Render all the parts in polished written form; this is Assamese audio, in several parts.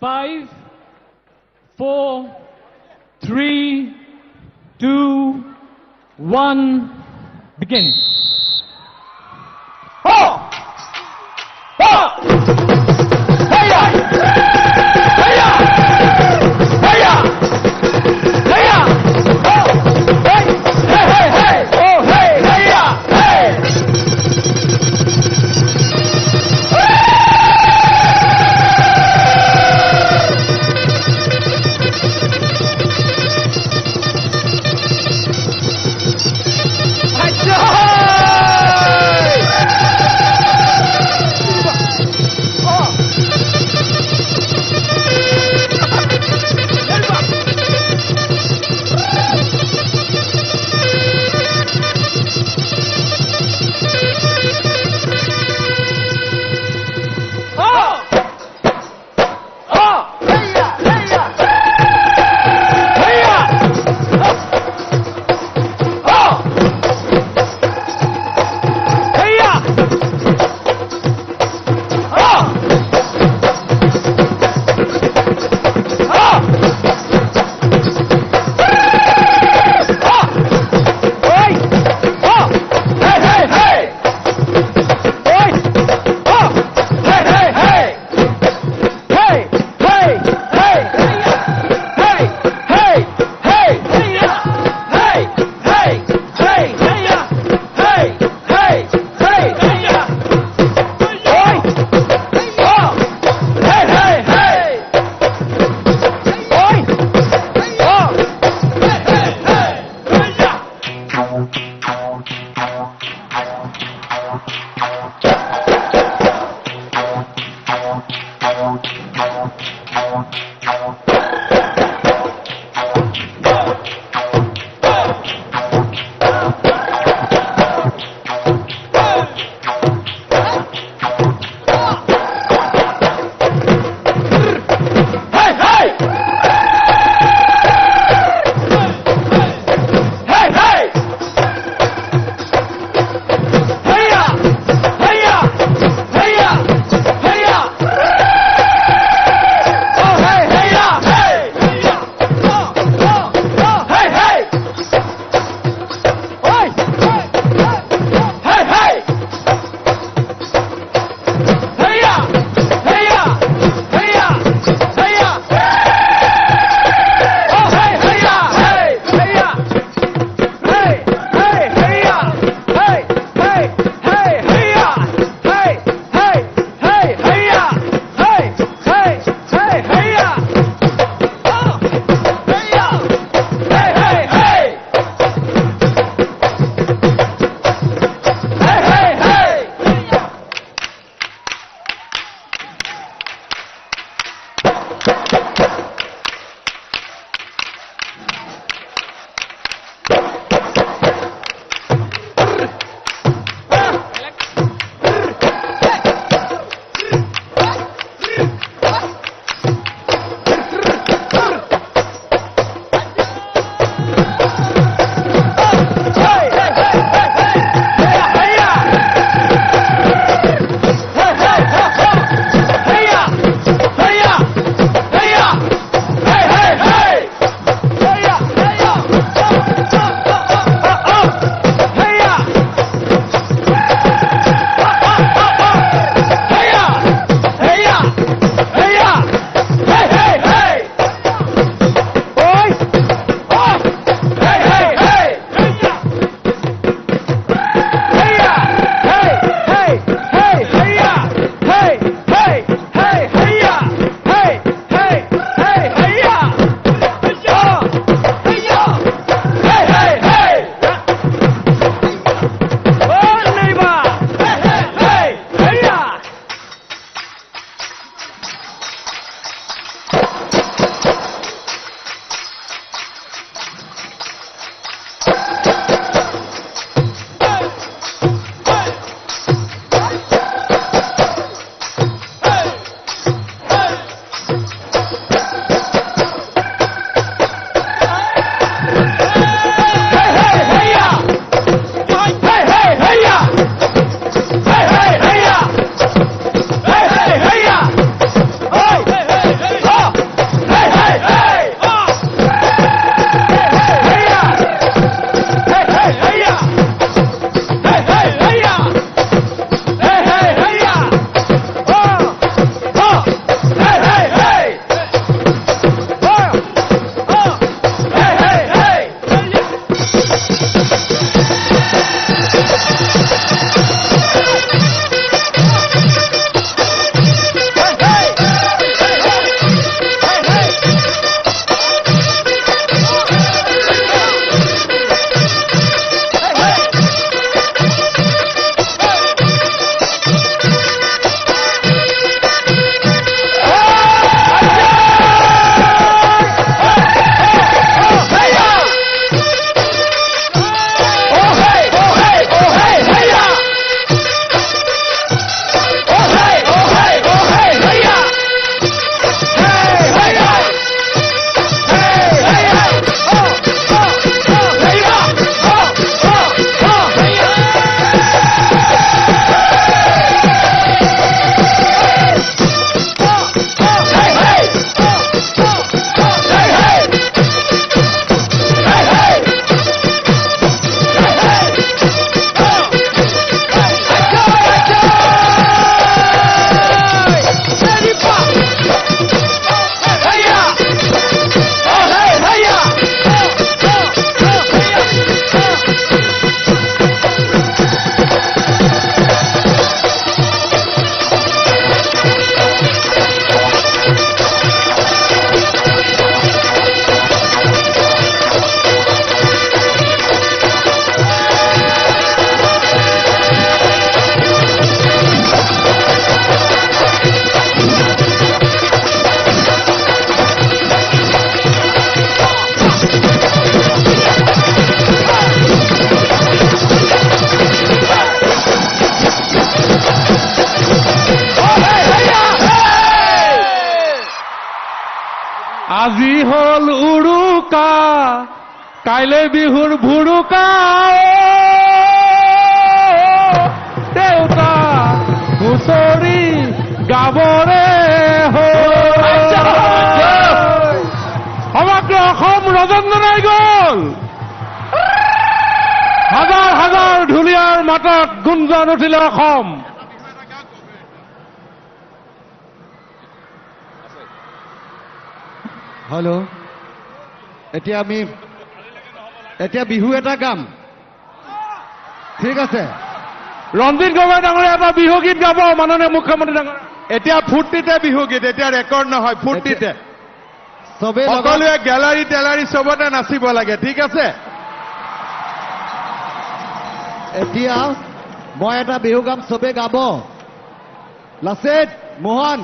5, 4, 3, 2, 1, begin. আজি হল উৰুকা কাইলৈ বিহুৰ ভুৰুকা দেউতা হুঁচৰি গাবৰে সমগ্ৰ অসম ৰজনজনাই গল হাজাৰ হাজাৰ ঢুলীয়াৰ মাতত গুঞ্জন উঠিলে অসম হেল্ল' এতিয়া বিহু এটা গাম ঠিক আছে ৰঞ্জিত গগৈ ডাঙৰীয়া এটা বিহু গীত গাব মাননীয় মুখ্যমন্ত্ৰী ডাঙৰীয়া এতিয়া ফূৰ্তিতে বিহু গীত এতিয়া ৰেকৰ্ড নহয় ফূৰ্তিতে চবেই সকলোৱে গেলাৰী টেলাৰী চবতে নাচিব লাগে ঠিক আছে এতিয়া মই এটা বিহু গাম চবে গাব লাচিত মোহন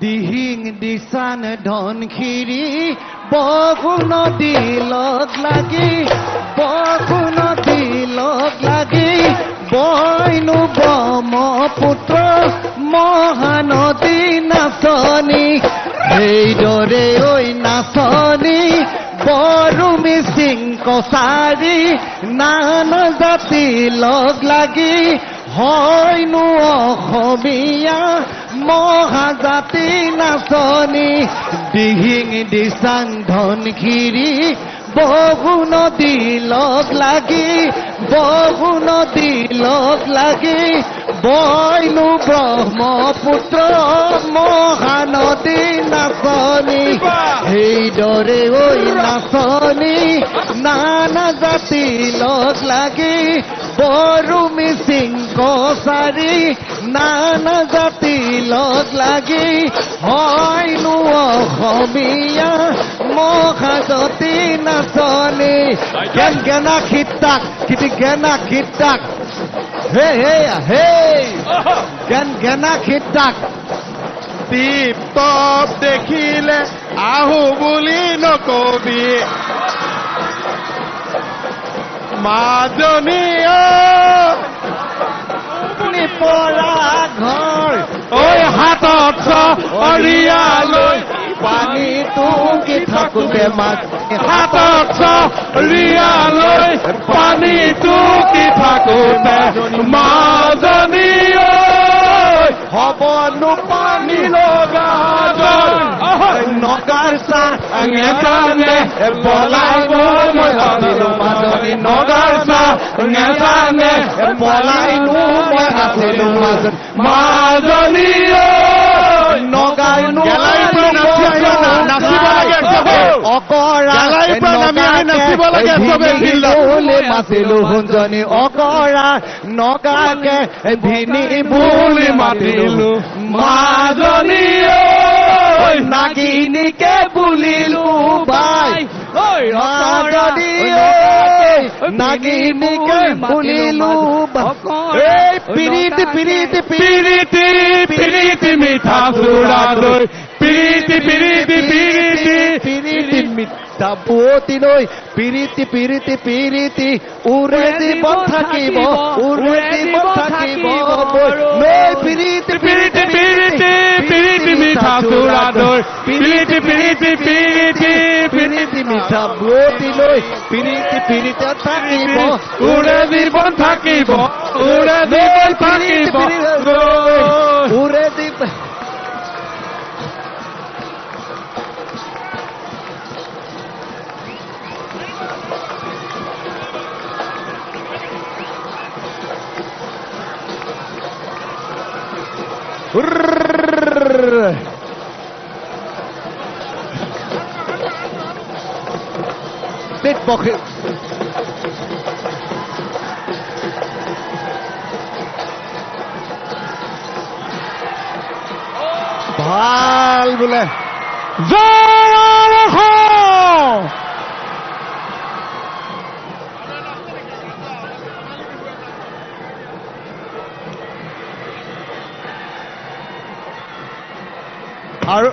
দিহিং দিচান ধনখিৰি বহু নদী লগ লাগি বহু নদী লগ লাগি বইনু ব্ৰহ্মপুত্ৰ মহানদী নাচনি সেইদৰে ঐ নাচনি বড়ো মিচিং কছাৰী নানা জাতি লগ লাগি হয়নো অসমীয়া মহাজাতি নাচনি দিহিং দিচাং ধনখিৰি বহু নদী লগ লাগি বহু নদী লগ লাগি বইনু ব্ৰহ্মপুত্ৰ মহানদী নাচনি সেইদৰে ঐ নাচনি নানা জাতি লগ লাগি বড়ো মিচিং কছাৰী নানা জাতি লগ লাগি হয়নো অসমীয়া মহাজাতি নাচনি গেনা খিতাক গেনা খিতাক হে হে হে গেনা খিতাক টিপ টপ দেখিলে আহো বুলি নকবি মাজনী পৰা ঘৰ ঐ হাতত অৰিয়ালৈ পানীটো কি থাকোতে মাছ হাতত ৰিয়ালৈ পানীটো কি থাকোতে মাজনী হবনো পানী লগা নগাৰ চাহ নেজানে পলাইব মই আছিলো মাজনী নগাৰ চাহ নেজানে পলাইনো মই আছিলো মাজত মাজনী নগাই গেলাৰীৰ পৰা নাচিব লাগে চবে অকৰা গেলাৰীৰ পৰা নামি আহি নাচিব লাগে চবে মাতিলো শুনজনী অকৰা নগাকে ভিনি বুলি মাতিলো মাজনী নাগিনীকে বুলিলো বাই মাজনী নাগিনীকে বুলিলো এই পিৰিতি পিৰিতি পিৰিতি পিৰিতি মিঠা চুৰা দৈ পিৰিতি পিৰিতি পিৰিতি পিৰিতি মিঠা পুৱতি লৈ পিৰিতি পিৰিতি পিৰিতি উৰে জীৱন থাকিব উৰে জীৱন থাকিব লৈ পিৰিতি পিৰিতি পিৰিতি পিৰিতি মিঠা চুৰা দৈ পিৰিতি পিৰিতি পিৰিতি পিৰিতি মিঠা পুৱতি লৈ পিৰিতি পিৰিতি থাকিব উৰে জীৱন থাকিব উৰে জীৱন থাকিব উৰে জীৱন পেট পখে ভাল বোলে আৰু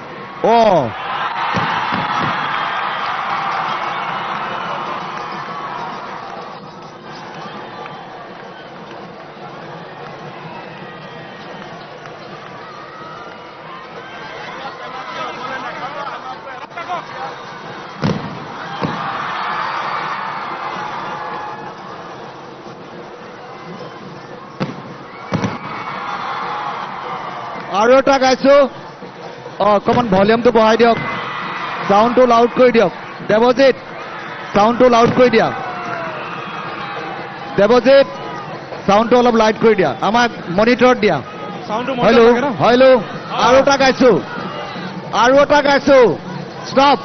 আৰু এটা গাইছো অকমান ভলিউমটো বঢ়াই দিয়ক সাউন্ডটো লাউড কৰি দিয়ক দেৱজিৎ সাউন্ডটো লাউড কৰি দিয়া দেৱজিৎ সাউন্ডটো অলপ লাইট কৰি দিয়া আমাক মনিটৰত দিয়া হেল্ল' হেল্ল' আৰু এটা গাইছো ষ্টপ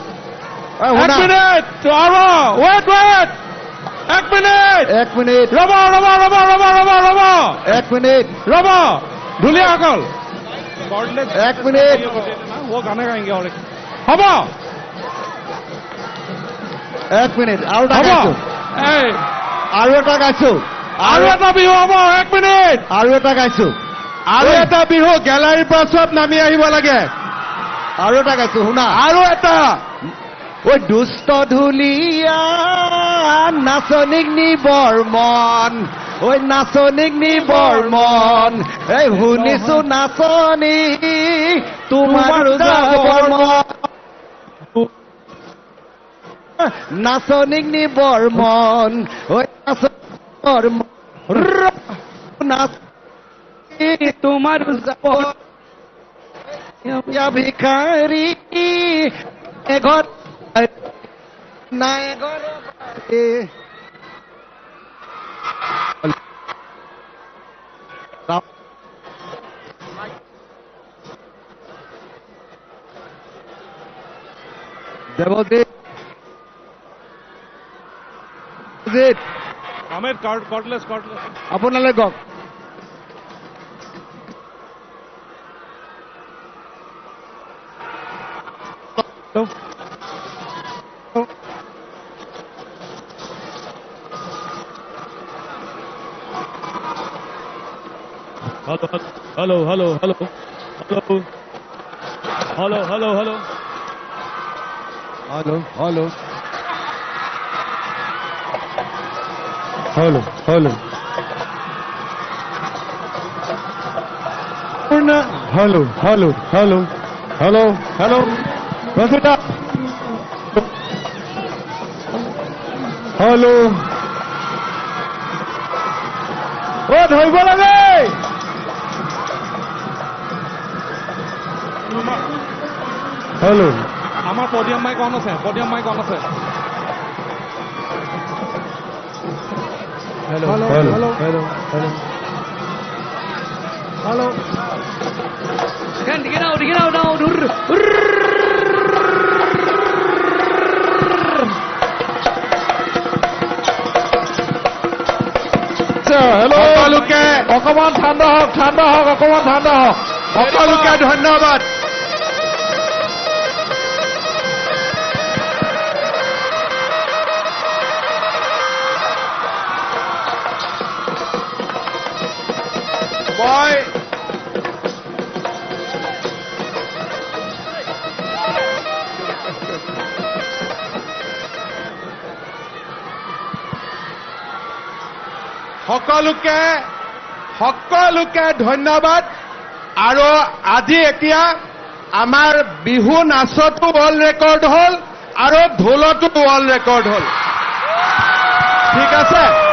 এক মিনিট এক মিনিট ৰ'ব এক মিনিট ধুলীয়াসকল এক মিনিট গানে গাएंगे और হ'ব এক মিনিট আৰু এটা গাইছো আৰু এটা গাইছো আৰু এটা বিহু হ'ব এক মিনিট আৰু এটা গাইছো আৰু এটা বিহু গেলাৰীৰ পৰা চব নামি আহিব লাগে আৰু এটা গাইছো শুনা আৰু এটা ঐ দুষ্ট ধুলীয়া নাচনিক নিবৰ মন ঐ নাচনিক নিবৰ মন এই শুনিছো নাচনি তোমাৰ যাবৰ মন নাচনিক নিবৰ মন ঐ নাচনিকৰ নাচনি তোমাৰ যাবৰ ভিখাৰী এঘৰ নাই এঘৰ দেৱজিৎ আহমেদ কৰ্ডলেছ আপোনালৈ কওক Hello. Hello. Rosita. Hello. ধৰিব লাগে হেল্ল' আমাৰ পডিয়াম মাইক অন আছে সকলোকে অকমান ঠাণ্ডা হওক সকলোকে ধন্যবাদ মই সকলোকে ধন্যবাদ আৰু আজি এতিয়া আমাৰ বিহু নাচতো ৱৰ্ল্ড ৰেকৰ্ড হ'ল আৰু ঢোলতো ৱৰ্ল্ড ৰেকৰ্ড হ'ল ঠিক আছে